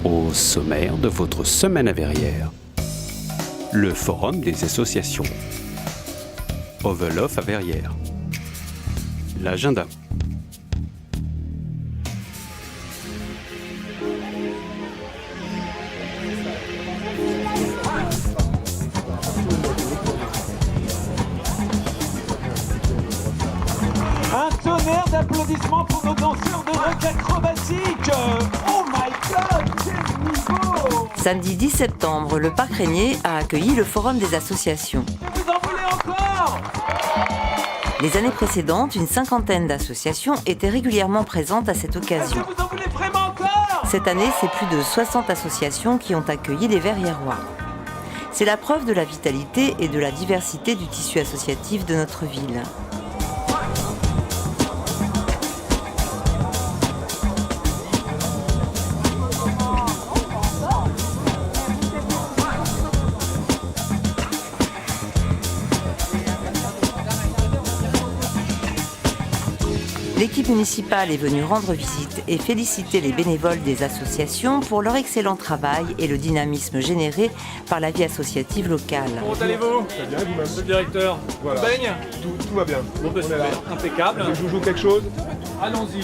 Au sommaire de votre semaine à Verrières, le forum des associations. Overlof à Verrières. L'agenda. Un tonnerre d'applaudissements pour nos danseurs de rock acrobatique. Oh my god, quel niveau! Samedi 10 septembre, le Parc Régnier a accueilli le Forum des associations. Vous en voulez encore? Les années précédentes, une cinquantaine d'associations étaient régulièrement présentes à cette Est-ce occasion. que vous en voulez vraiment encore? Cette année, c'est plus de 60 associations qui ont accueilli les Verriérois. C'est la preuve de la vitalité et de la diversité du tissu associatif de notre ville. L'équipe municipale est venue rendre visite et féliciter les bénévoles des associations pour leur excellent travail et le dynamisme généré par la vie associative locale. Comment allez-vous? Très bien, vous-même. Monsieur le directeur, Voilà. tout baigne? Tout va bien. Bon, bah, On est là. super, impeccable. Je vous joue quelque chose. Allons-y.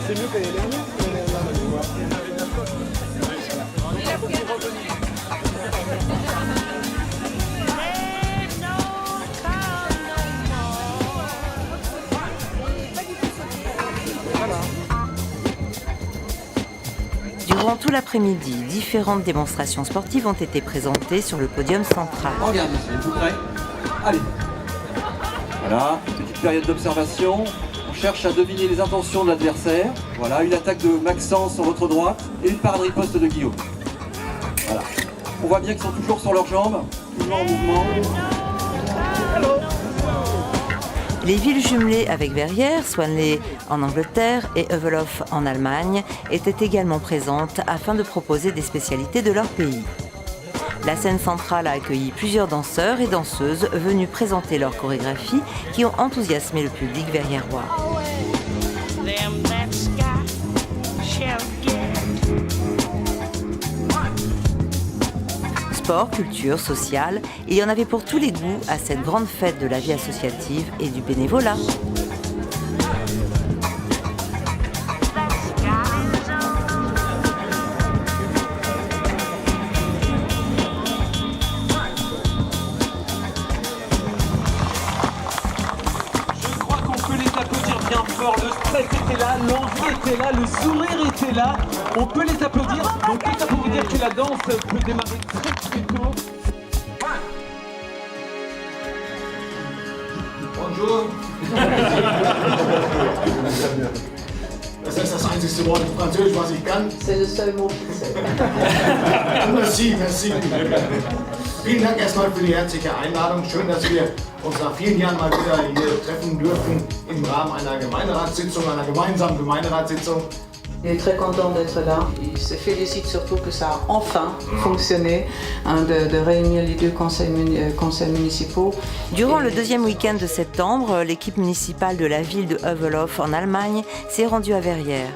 C'est mieux qu'année dernière. Durant tout l'après-midi, différentes démonstrations sportives ont été présentées sur le podium central. Regarde, monsieur, êtes-vous prêt? Allez. Voilà, petite période d'observation. On cherche à deviner les intentions de l'adversaire. Voilà, une attaque de Maxence sur votre droite et une parade riposte de Guillaume. Voilà. On voit bien qu'ils sont toujours sur leurs jambes, toujours en mouvement. Les villes jumelées avec Verrières, Swanley en Angleterre et Overlof en Allemagne, étaient également présentes afin de proposer des spécialités de leur pays. La scène centrale a accueilli plusieurs danseurs et danseuses venus présenter leur chorégraphie qui ont enthousiasmé le public verriérois. Sport, culture, social, il y en avait pour tous les goûts à cette grande fête de la vie associative et du bénévolat. Je crois qu'on peut les applaudir bien fort. Le stress était là, l'envie était là, le sourire était là. On peut les applaudir. Donc tout ça pour vous dire que la danse peut démarrer très très tôt. Bonjour. Das ist das einzige Wort in Französisch, was ich kann. C'est le seul mot qu'il sait. Merci, merci. Vielen Dank erstmal für die herzliche Einladung. Schön, dass wir uns nach vielen Jahren mal wieder hier treffen dürfen im Rahmen einer Gemeinderatssitzung, einer gemeinsamen Gemeinderatssitzung. Il est très content d'être là. Il se félicite surtout que ça a enfin fonctionné, de réunir les deux conseils municipaux. Durant le deuxième week-end de septembre, l'équipe municipale de la ville de Overlof en Allemagne s'est rendue à Verrières.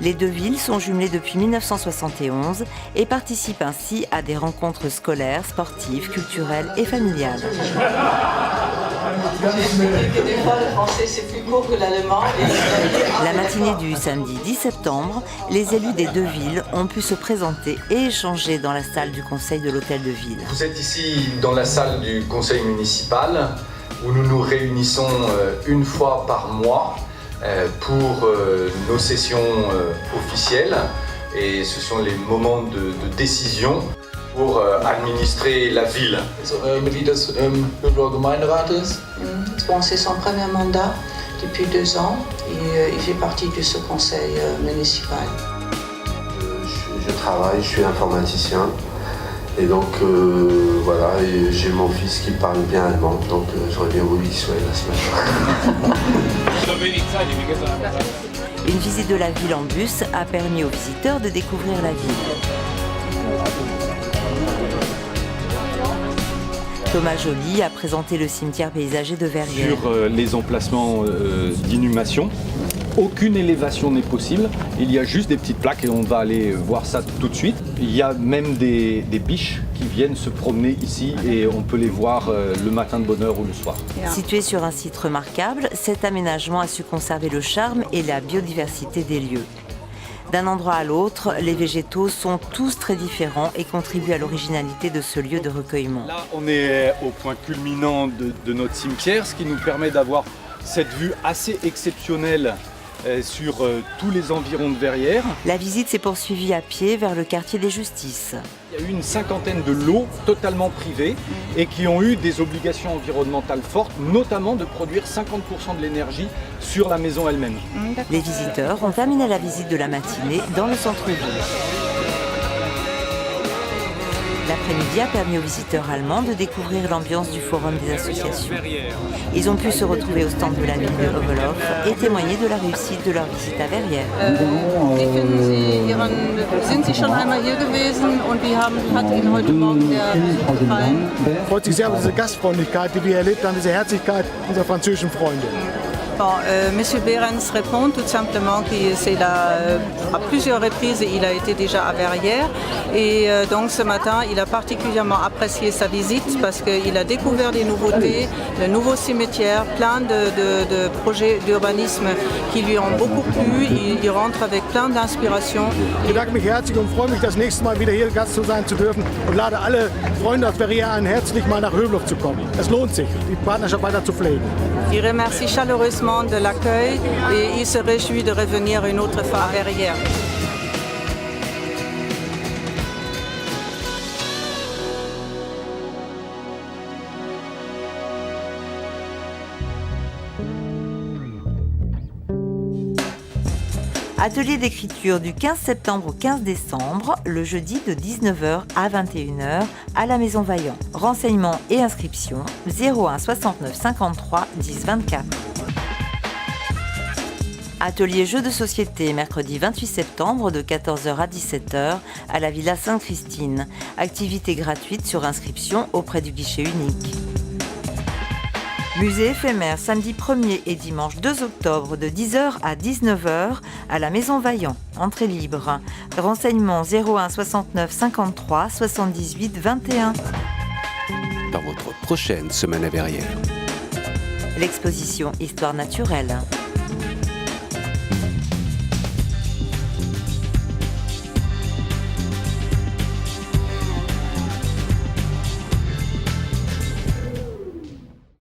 Les deux villes sont jumelées depuis 1971 et participent ainsi à des rencontres scolaires, sportives, culturelles et familiales. J'ai expliqué que des fois le français c'est plus court que l'allemand. La matinée du samedi 10 septembre, les élus des deux villes ont pu se présenter et échanger dans la salle du conseil de l'hôtel de ville. Vous êtes ici dans la salle du conseil municipal où nous nous réunissons une fois par mois pour nos sessions officielles et ce sont les moments de décision pour administrer la ville. Mitglied des Hübler Gemeinderates. Bon, c'est son premier mandat depuis 2 ans et il fait partie de ce conseil municipal. Je travaille, je suis informaticien et donc voilà, et j'ai mon fils qui parle bien allemand, donc j'aurais bien voulu qu'il soit là ce matin. Une visite de la ville en bus a permis aux visiteurs de découvrir la ville. Thomas Joly a présenté le cimetière paysager de Verrières. Sur les emplacements d'inhumation, aucune élévation n'est possible. Il y a juste des petites plaques et on va aller voir ça tout de suite. Il y a même des biches qui viennent se promener ici et on peut les voir le matin de bonne heure ou le soir. Situé sur un site remarquable, cet aménagement a su conserver le charme et la biodiversité des lieux. D'un endroit à l'autre, les végétaux sont tous très différents et contribuent à l'originalité de ce lieu de recueillement. Là, on est au point culminant de notre cimetière, ce qui nous permet d'avoir cette vue assez exceptionnelle sur tous les environs de Verrières. La visite s'est poursuivie à pied vers le quartier des Justices. Il y a eu une cinquantaine de lots totalement privés et qui ont eu des obligations environnementales fortes, notamment de produire 50% de l'énergie sur la maison elle-même. Les visiteurs ont terminé la visite de la matinée dans le centre-ville. L'après-midi a permis aux visiteurs allemands de découvrir l'ambiance du forum des associations. Ils ont pu se retrouver au stand de la ville de Heuvelhof et témoigner de la réussite de leur visite à Verrières. Sind Sie schon einmal hier gewesen und wie hat Ihnen heute Morgen der Besuch gefallen? Freut sich sehr über diese Gastfreundlichkeit, die wir erlebt haben, diese Herzlichkeit unserer französischen Freunde. Bon, Monsieur Behrens répond tout simplement que c'est à plusieurs reprises il a été déjà à Verrières et donc ce matin il a particulièrement apprécié sa visite parce qu'il a découvert des nouveautés, le nouveau cimetière, plein de projets d'urbanisme qui lui ont beaucoup plu. Il rentre avec plein d'inspiration. Ich bedanke mich herzlich und freue mich, das nächste Mal wieder hier Gast sein zu dürfen und lade alle Freunde aus Verrières ein, herzlich mal nach Heuvelhof zu kommen. Es lohnt sich, die Partnerschaft weiter zu pflegen. Il remercie chaleureusement de l'accueil et il se réjouit de revenir une autre fois à Verrières. Atelier d'écriture du 15 septembre au 15 décembre, le jeudi de 19h à 21h à la Maison Vaillant. Renseignements et inscriptions 01 69 53 10 24. Atelier jeux de société, mercredi 28 septembre de 14h à 17h à la Villa Sainte-Christine. Activité gratuite sur inscription auprès du guichet unique. Musée éphémère, samedi 1er et dimanche 2 octobre de 10h à 19h à la Maison Vaillant. Entrée libre. Renseignements 01 69 53 78 21. Dans votre prochaine semaine à Verrières. L'exposition Histoire naturelle.